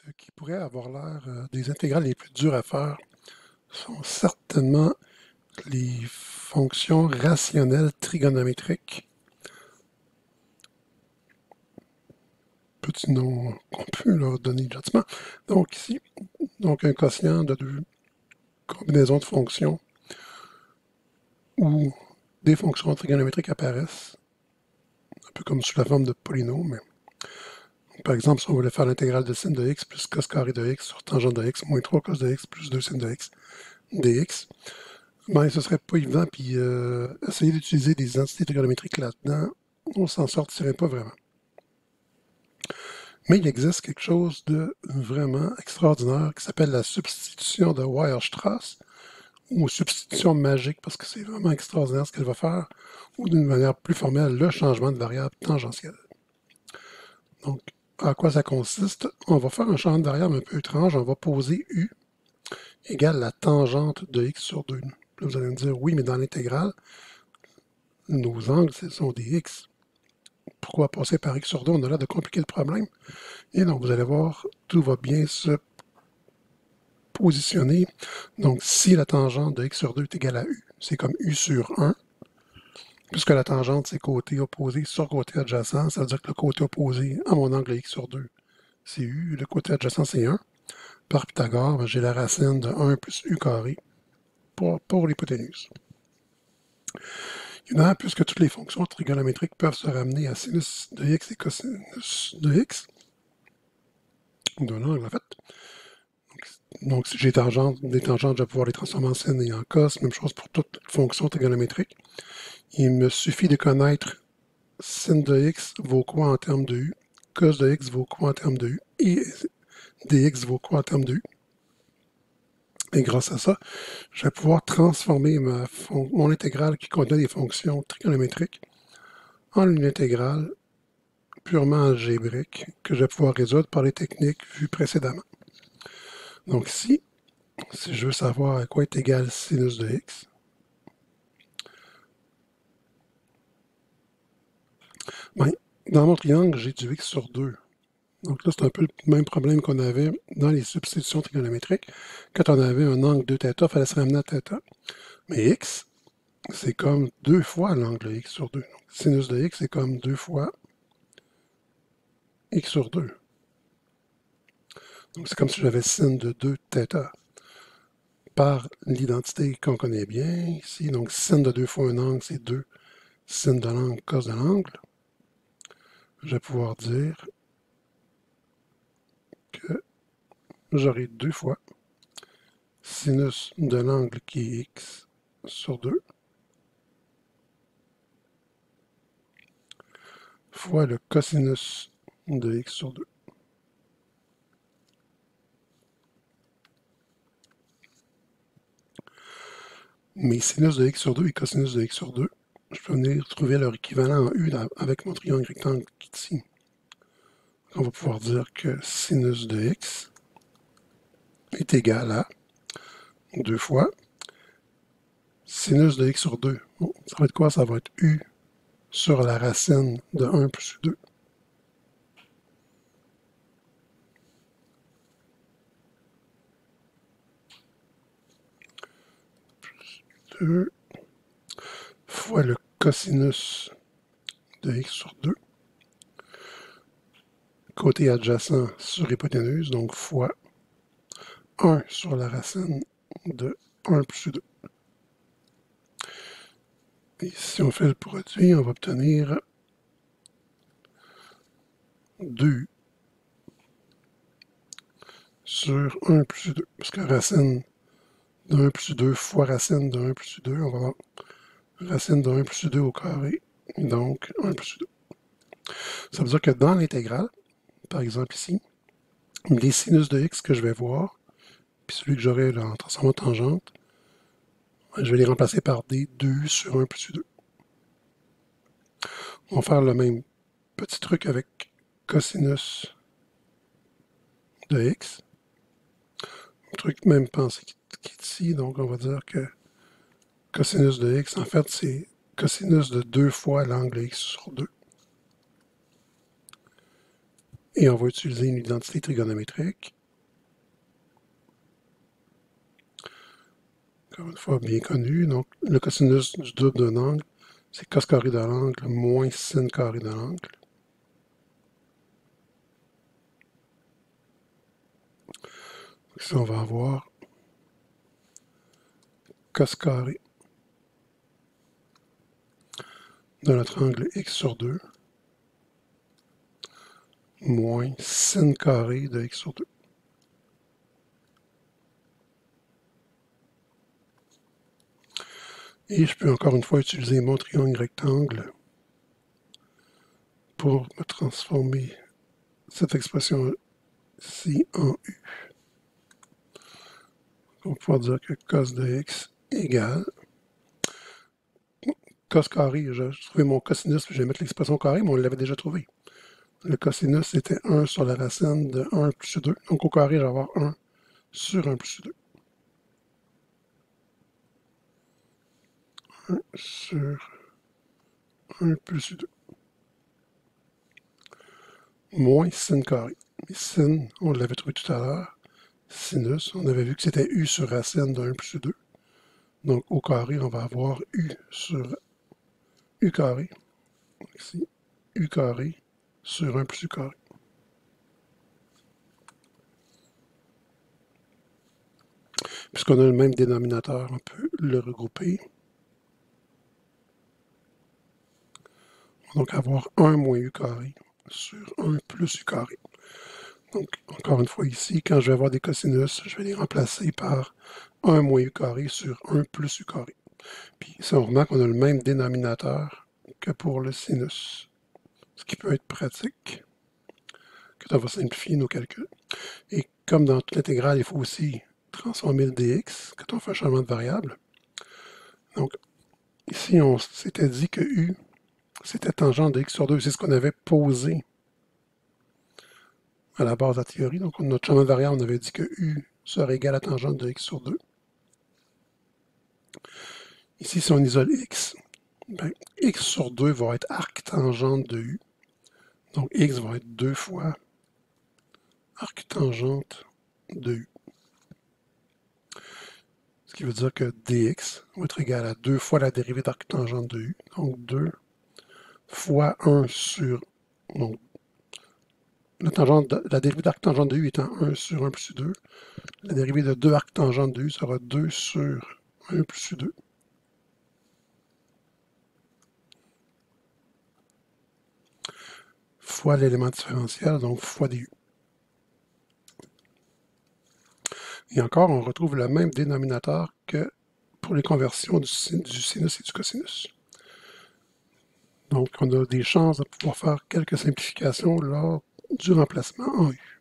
Ce qui pourrait avoir l'air des intégrales les plus dures à faire sont certainement les fonctions rationnelles trigonométriques. Petit nom qu'on peut leur donner gentiment. Donc ici, un quotient de deux combinaisons de fonctions où des fonctions trigonométriques apparaissent, un peu comme sous la forme de polynômes. Par exemple, si on voulait faire l'intégrale de sin de x plus cos carré de x sur tangente de x moins 3 cos de x plus 2 sin de x dx, ben, ce serait pas évident, puis essayer d'utiliser des identités trigonométriques là-dedans, on s'en sortirait pas vraiment. Mais il existe quelque chose de vraiment extraordinaire qui s'appelle la substitution de Weierstrass, ou substitution magique, parce que c'est vraiment extraordinaire ce qu'elle va faire, ou d'une manière plus formelle, le changement de variable tangentielle. Donc, à quoi ça consiste? On va faire un changement de variable un peu étrange, on va poser u égale la tangente de x sur 2. Là, vous allez me dire, oui, mais dans l'intégrale, nos angles, ce sont des x. Pourquoi passer par x sur 2? On a l'air de compliquer le problème. Et donc, vous allez voir, tout va bien se positionner. Donc, si la tangente de x sur 2 est égale à u, c'est comme u sur 1. Puisque la tangente, c'est côté opposé sur côté adjacent, ça veut dire que le côté opposé à mon angle x sur 2, c'est u. Le côté adjacent, c'est 1. Par Pythagore, j'ai la racine de 1 plus u carré pour l'hypoténuse. Évidemment, puisque toutes les fonctions trigonométriques peuvent se ramener à sinus de x et cosinus de x, d'un angle en fait. Donc si j'ai des tangentes, je vais pouvoir les transformer en sin et en cos. Même chose pour toute fonction trigonométrique. Il me suffit de connaître sin de x vaut quoi en termes de u, cos de x vaut quoi en termes de u, et dx vaut quoi en termes de u. Et grâce à ça, je vais pouvoir transformer mon intégrale qui contient des fonctions trigonométriques en une intégrale purement algébrique que je vais pouvoir résoudre par les techniques vues précédemment. Donc ici, si je veux savoir à quoi est égal sinus de x, ben, dans mon triangle, j'ai du x sur 2. Donc là, c'est un peu le même problème qu'on avait dans les substitutions trigonométriques. Quand on avait un angle de θ, il fallait se ramener à θ. Mais x, c'est comme 2 fois l'angle x sur 2. Donc, sinus de x, c'est comme 2 fois x sur 2. Donc c'est comme si j'avais sin de 2θ par l'identité qu'on connaît bien ici. Donc sin de 2 fois un angle, c'est 2 sin de l'angle, cos de l'angle. Je vais pouvoir dire que j'aurai 2 fois sinus de l'angle qui est x sur 2 fois le cosinus de x sur 2. Mais sinus de x sur 2 et cosinus de x sur 2, je peux venir trouver leur équivalent en u avec mon triangle rectangle qui est ici. On va pouvoir dire que sinus de x est égal à 2 fois sinus de x sur 2. Bon, ça va être quoi? Ça va être u sur la racine de 1 plus 2. Plus 2 fois le cosinus de x sur 2. Côté adjacent sur hypoténuse, donc fois 1 sur la racine de 1 plus 2. Et si on fait le produit, on va obtenir 2 sur 1 plus 2. Parce que racine de 1 plus 2 fois racine de 1 plus 2, on va avoir racine de 1 plus 2 au carré, donc 1 plus 2. Ça veut dire que dans l'intégrale, par exemple ici, les sinus de x que je vais voir, puis celui que j'aurai en transformant tangente, je vais les remplacer par des 2 sur 1 plus 2. On va faire le même petit truc avec cosinus de x. Un truc même pensé qui est ici, donc on va dire que cosinus de x, en fait, c'est cosinus de 2 fois l'angle x sur 2. Et on va utiliser une identité trigonométrique. Encore une fois, bien connue. Donc, le cosinus du double d'un angle, c'est cos carré de l'angle moins sin carré de l'angle. Ici, on va avoir cos carré de notre angle x sur 2 moins sin carré de x sur 2. Et je peux encore une fois utiliser mon triangle rectangle pour me transformer cette expression-ci en u. On va pouvoir dire que cos de x égale cos carré. J'ai trouvé mon cosinus, je vais mettre l'expression carré, mais on l'avait déjà trouvé. Le cosinus était 1 sur la racine de 1 plus 2. Donc au carré, je vais avoir 1 sur 1 plus 2. 1 sur 1 plus 2. Moins sin carré. Et sin, on l'avait trouvé tout à l'heure. Sinus, on avait vu que c'était u sur racine de 1 plus 2. Donc au carré, on va avoir u sur u carré. Ici, u carré sur 1 plus u carré. Puisqu'on a le même dénominateur, on peut le regrouper. On va donc avoir 1 moins u carré sur 1 plus u carré. Donc, encore une fois ici, quand je vais avoir des cosinus, je vais les remplacer par 1 moins u carré sur 1 plus u carré. Puis ici, on remarque qu'on a le même dénominateur que pour le sinus, ce qui peut être pratique, quand on va simplifier nos calculs. Et comme dans toute intégrale, il faut aussi transformer le dx quand on fait un changement de variable. Donc, ici, on s'était dit que u, c'était tangente de x sur 2. C'est ce qu'on avait posé à la base de la théorie. Donc, notre changement de variable, on avait dit que u serait égal à tangente de x sur 2. Ici, si on isole x, ben, x sur 2 va être arctangente de u. Donc, x va être 2 fois arctangente de u. Ce qui veut dire que dx va être égal à 2 fois la dérivée d'arctangente de u. Donc, 2 fois 1 sur... Donc, la dérivée d'arctangente de u étant 1 sur 1 plus 2. La dérivée de 2 arctangente de u sera 2 sur 1 plus 2. Fois l'élément différentiel, donc fois du. Et encore, on retrouve le même dénominateur que pour les conversions du sinus et du cosinus. Donc, on a des chances de pouvoir faire quelques simplifications lors du remplacement en U.